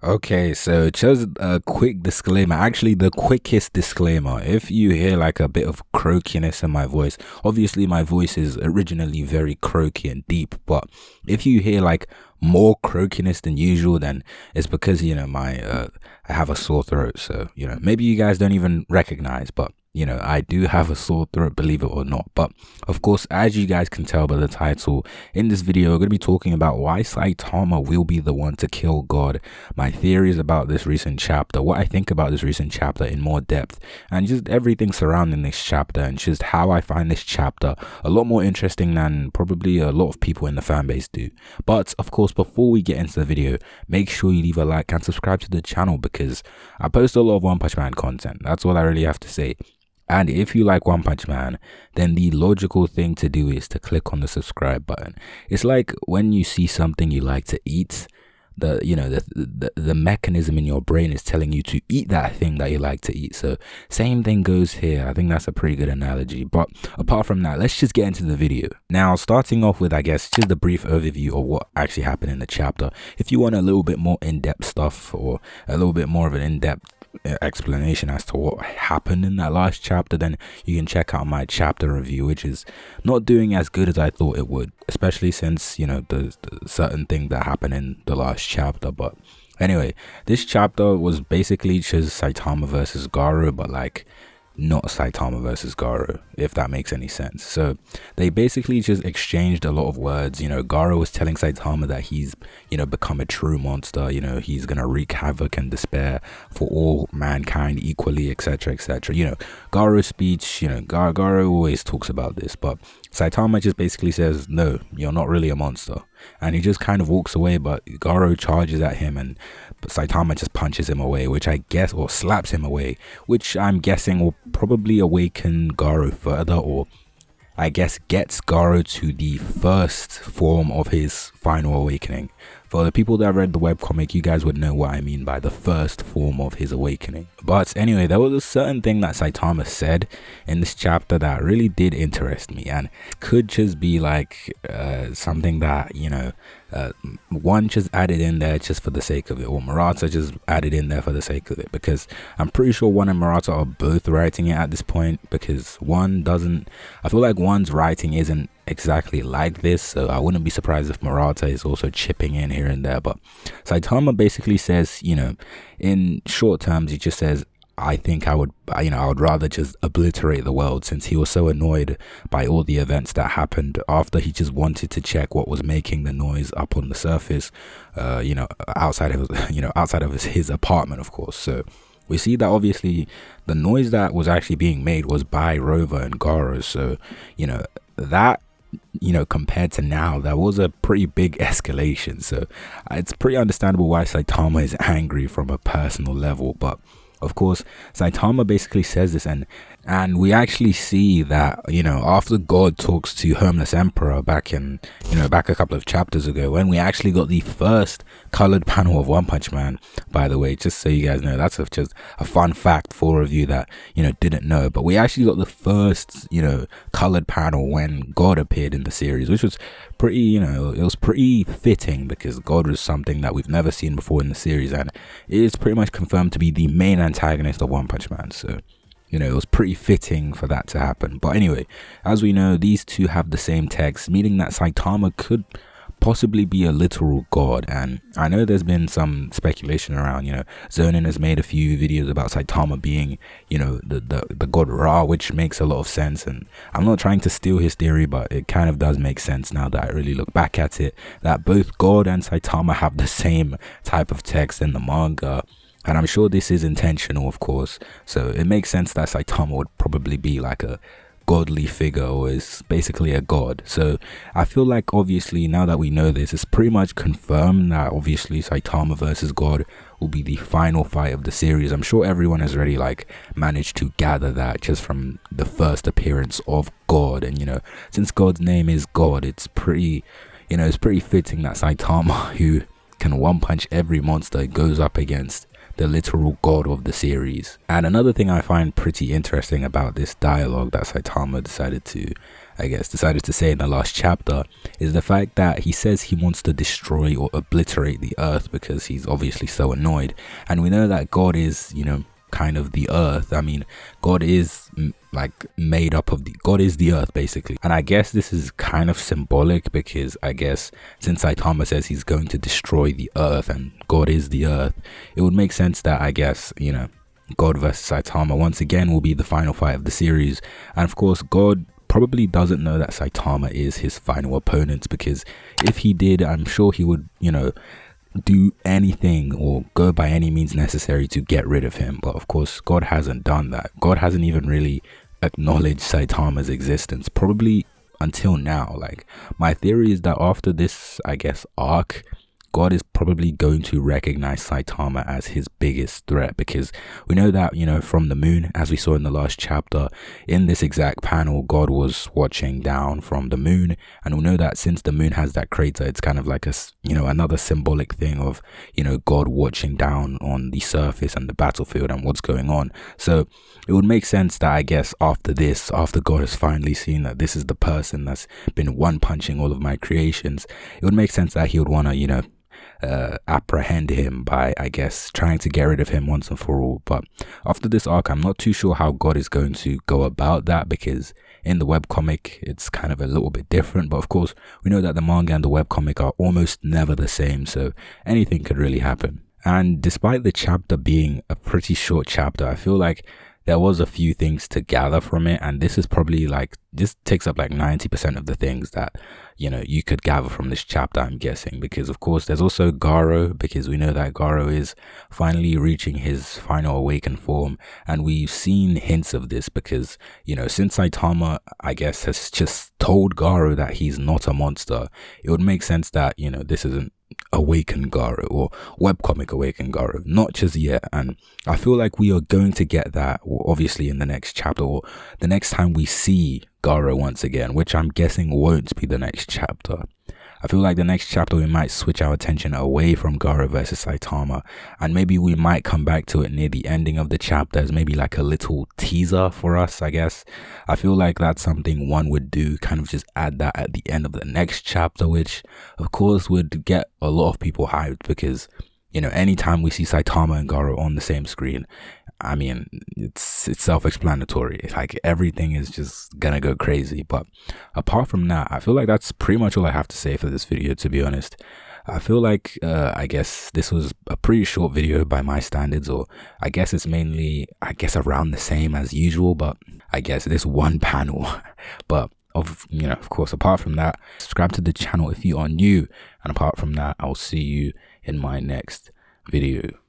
Okay, so just a quick disclaimer, actually the quickest disclaimer. If you hear like a bit of croakiness in my voice, obviously my voice is originally very croaky and deep, but if you hear like more croakiness than usual, then it's because, my I have a sore throat. So, maybe you guys don't even recognize, but I do have a sore throat, believe it or not. But of course, as you guys can tell by the title, in this video, we're going to be talking about why Saitama will be the one to kill God, my theories about this recent chapter, what I think about this recent chapter in more depth, and just everything surrounding this chapter, and just how I find this chapter a lot more interesting than probably a lot of people in the fan base do. But of course, before we get into the video, make sure you leave a like and subscribe to the channel because I post a lot of One Punch Man content. That's all I really have to say. And if you like One Punch Man, then the logical thing to do is to click on the subscribe button. It's like when you see something you like to eat, the mechanism in your brain is telling you to eat that thing that you like to eat. So same thing goes here. I think that's a pretty good analogy. But apart from that, let's just get into the video. Now, starting off with, I guess, just a brief overview of what actually happened in the chapter. If you want a little bit more in-depth stuff or a little bit more of an in-depth explanation as to what happened in that last chapter, then you can check out my chapter review, which is not doing as good as I thought it would, especially since the certain thing that happened in the last chapter. But anyway, this chapter was basically just Saitama versus Garo, but like not Saitama versus Garo, if that makes any sense. So they basically just exchanged a lot of words. Garo was telling Saitama that he's become a true monster, he's gonna wreak havoc and despair for all mankind equally, etc, etc. Garo's speech, Garo always talks about this, but Saitama just basically says, no, you're not really a monster, and he just kind of walks away. But Garo charges at him and Saitama just punches him away, which I guess, or slaps him away, which I'm guessing will probably awaken Garo further, or I guess gets Garo to the first form of his final awakening. For the people that read the webcomic, you guys would know what I mean by the first form of his awakening. But anyway, there was a certain thing that Saitama said in this chapter that really did interest me, and could just be like something that, one just added in there just for the sake of it, or Murata just added in there for the sake of it, because I'm pretty sure one and Murata are both writing it at this point, because I feel like one's writing isn't exactly like this, so I wouldn't be surprised if Murata is also chipping in here and there. But Saitama basically says, in short terms, he just says, I think I would rather just obliterate the world, since he was so annoyed by all the events that happened after he just wanted to check what was making the noise up on the surface, outside of his apartment, of course. So we see that obviously the noise that was actually being made was by Rover and Garo. So, that, compared to now, that was a pretty big escalation. So it's pretty understandable why Saitama is angry from a personal level. But of course, Saitama basically says this, and we actually see that, after God talks to Hermless Emperor back a couple of chapters ago, when we actually got the first colored panel of One Punch Man, by the way, just so you guys know, that's just a fun fact for of you that, didn't know, but we actually got the first, colored panel when God appeared in the series, which was pretty, it was pretty fitting, because God was something that we've never seen before in the series, and it is pretty much confirmed to be the main antagonist of One Punch Man. So it was pretty fitting for that to happen. But anyway, as we know, these two have the same text, meaning that Saitama could possibly be a literal god. And I know there's been some speculation around, Zonin has made a few videos about Saitama being, the god Ra, which makes a lot of sense. And I'm not trying to steal his theory, but it kind of does make sense now that I really look back at it, that both God and Saitama have the same type of text in the manga. And I'm sure this is intentional, of course. So it makes sense that Saitama would probably be like a godly figure, or is basically a god. So I feel like, obviously, now that we know this, it's pretty much confirmed that obviously Saitama versus God will be the final fight of the series. I'm sure everyone has already managed to gather that just from the first appearance of God. And since God's name is God, it's pretty fitting that Saitama, who can one punch every monster, goes up against the literal god of the series. And another thing I find pretty interesting about this dialogue that Saitama decided to say in the last chapter is the fact that he says he wants to destroy or obliterate the earth because he's obviously so annoyed. And we know that God is, kind of the earth. I mean, God is made up of God is the earth basically. And I guess this is kind of symbolic because I guess since Saitama says he's going to destroy the earth and God is the earth, it would make sense that I guess, God versus Saitama once again will be the final fight of the series. And of course, God probably doesn't know that Saitama is his final opponent, because if he did, I'm sure he would, do anything or go by any means necessary to get rid of him. But of course, God hasn't done that. God hasn't even really acknowledged Saitama's existence, probably until now. Like, my theory is that after this, I guess, arc, God is probably going to recognize Saitama as his biggest threat, because we know that, from the moon, as we saw in the last chapter, in this exact panel, God was watching down from the moon. And we know that since the moon has that crater, it's kind of like another symbolic thing of, God watching down on the surface and the battlefield and what's going on. So it would make sense that I guess after God has finally seen that this is the person that's been one punching all of my creations, it would make sense that he would want to, apprehend him by, I guess, trying to get rid of him once and for all. But after this arc, I'm not too sure how God is going to go about that, because in the webcomic it's kind of a little bit different. But of course, we know that the manga and the webcomic are almost never the same, so anything could really happen. And despite the chapter being a pretty short chapter, I feel like there was a few things to gather from it, and this is probably this takes up 90% of the things that you could gather from this chapter, I'm guessing. Because of course there's also Garo, because we know that Garo is finally reaching his final awakened form, and we've seen hints of this because since Saitama, I guess, has just told Garo that he's not a monster, it would make sense that this isn't awakened Garo or webcomic awakened Garo, not just yet. And I feel like we are going to get that obviously in the next chapter, or the next time we see Garo once again, which I'm guessing won't be the next chapter. I feel like the next chapter we might switch our attention away from Garo versus Saitama, and maybe we might come back to it near the ending of the chapter as maybe a little teaser for us, I guess. I feel like that's something one would do, kind of just add that at the end of the next chapter, which of course would get a lot of people hyped, because anytime we see Saitama and Garo on the same screen, I mean, it's self-explanatory. Everything is just gonna go crazy. But apart from that, I feel like that's pretty much all I have to say for this video, to be honest. I feel like I guess this was a pretty short video by my standards, or I guess it's mainly around the same as usual, but I guess this one panel. But of course, apart from that, subscribe to the channel if you are new, and apart from that, I'll see you in my next video.